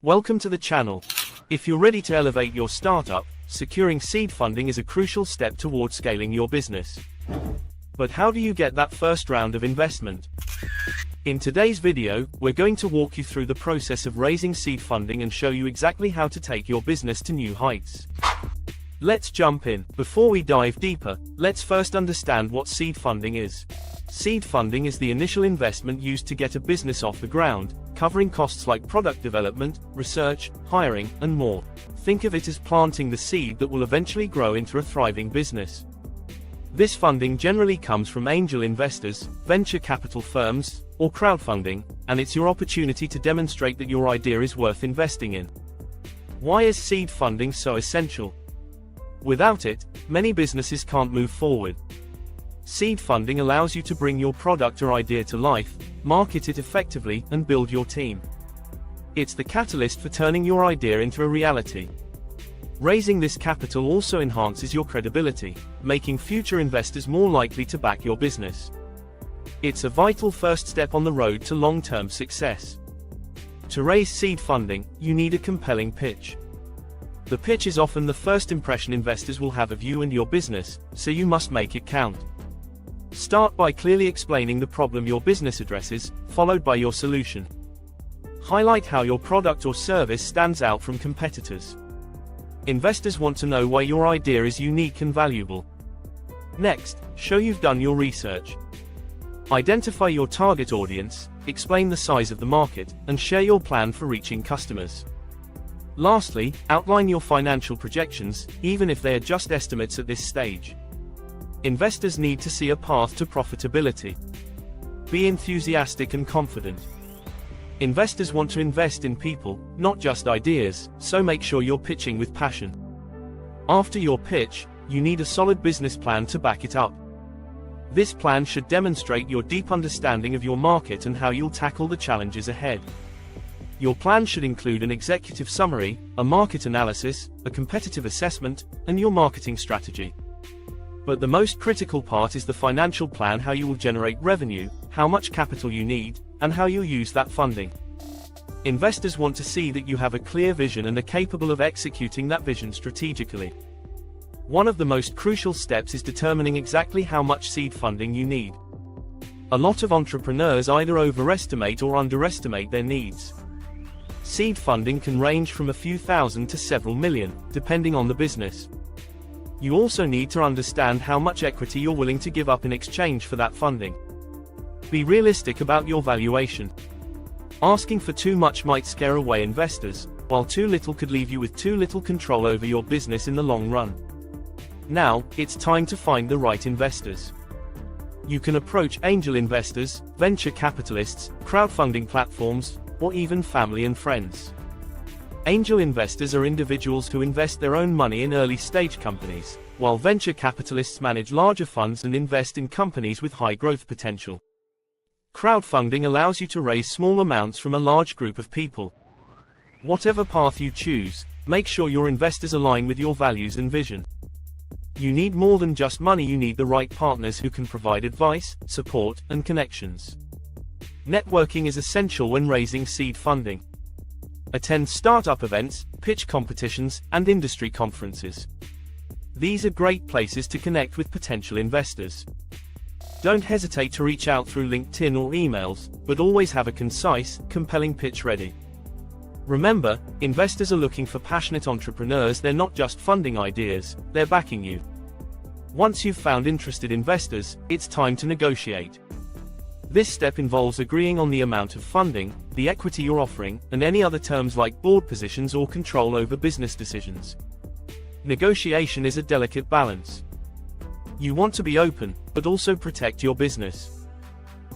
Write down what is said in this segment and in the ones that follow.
Welcome to the channel. If you're ready to elevate your startup, securing seed funding is a crucial step toward scaling your business. But how do you get that first round of investment? In today's video, we're going to walk you through the process of raising seed funding and show you exactly how to take your business to new heights. Let's jump in. Before we dive deeper, let's first understand what seed funding is. Seed funding is the initial investment used to get a business off the ground, covering costs like product development, research, hiring, and more. Think of it as planting the seed that will eventually grow into a thriving business. This funding generally comes from angel investors, venture capital firms, or crowdfunding, and it's your opportunity to demonstrate that your idea is worth investing in. Why is seed funding so essential? Without it, many businesses can't move forward. Seed funding allows you to bring your product or idea to life, market it effectively, and build your team. It's the catalyst for turning your idea into a reality. Raising this capital also enhances your credibility, making future investors more likely to back your business. It's a vital first step on the road to long-term success. To raise seed funding, you need a compelling pitch. The pitch is often the first impression investors will have of you and your business, so you must make it count. Start by clearly explaining the problem your business addresses, followed by your solution. Highlight how your product or service stands out from competitors. Investors want to know why your idea is unique and valuable. Next, show you've done your research. Identify your target audience, explain the size of the market, and share your plan for reaching customers. Lastly, outline your financial projections, even if they are just estimates at this stage. Investors need to see a path to profitability. Be enthusiastic and confident. Investors want to invest in people, not just ideas, so make sure you're pitching with passion. After your pitch, you need a solid business plan to back it up. This plan should demonstrate your deep understanding of your market and how you'll tackle the challenges ahead. Your plan should include an executive summary, a market analysis, a competitive assessment, and your marketing strategy. But the most critical part is the financial plan: how you will generate revenue, how much capital you need, and how you'll use that funding. Investors want to see that you have a clear vision and are capable of executing that vision strategically. One of the most crucial steps is determining exactly how much seed funding you need. A lot of entrepreneurs either overestimate or underestimate their needs. Seed funding can range from a few thousand to several million, depending on the business. You also need to understand how much equity you're willing to give up in exchange for that funding. Be realistic about your valuation. Asking for too much might scare away investors, while too little could leave you with too little control over your business in the long run. Now, it's time to find the right investors. You can approach angel investors, venture capitalists, crowdfunding platforms, or even family and friends. Angel investors are individuals who invest their own money in early-stage companies, while venture capitalists manage larger funds and invest in companies with high growth potential. Crowdfunding allows you to raise small amounts from a large group of people. Whatever path you choose, make sure your investors align with your values and vision. You need more than just money, you need the right partners who can provide advice, support, and connections. Networking is essential when raising seed funding. Attend startup events, pitch competitions, and industry conferences. These are great places to connect with potential investors. Don't hesitate to reach out through LinkedIn or emails, but always have a concise, compelling pitch ready. Remember, investors are looking for passionate entrepreneurs. They're not just funding ideas, they're backing you. Once you've found interested investors, it's time to negotiate. This step involves agreeing on the amount of funding, the equity you're offering, and any other terms like board positions or control over business decisions. Negotiation is a delicate balance. You want to be open, but also protect your business.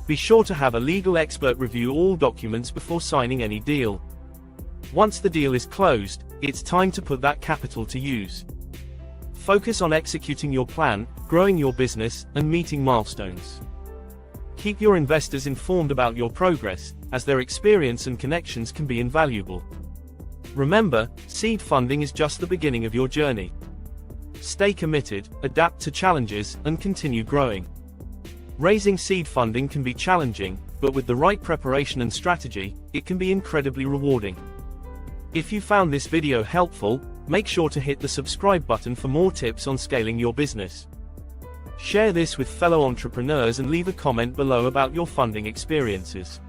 Be sure to have a legal expert review all documents before signing any deal. Once the deal is closed, it's time to put that capital to use. Focus on executing your plan, growing your business, and meeting milestones. Keep your investors informed about your progress, as their experience and connections can be invaluable. Remember, seed funding is just the beginning of your journey. Stay committed, adapt to challenges, and continue growing. Raising seed funding can be challenging, but with the right preparation and strategy, it can be incredibly rewarding. If you found this video helpful, make sure to hit the subscribe button for more tips on scaling your business. Share this with fellow entrepreneurs and leave a comment below about your funding experiences.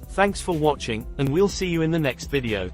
Thanks for watching, and we'll see you in the next video.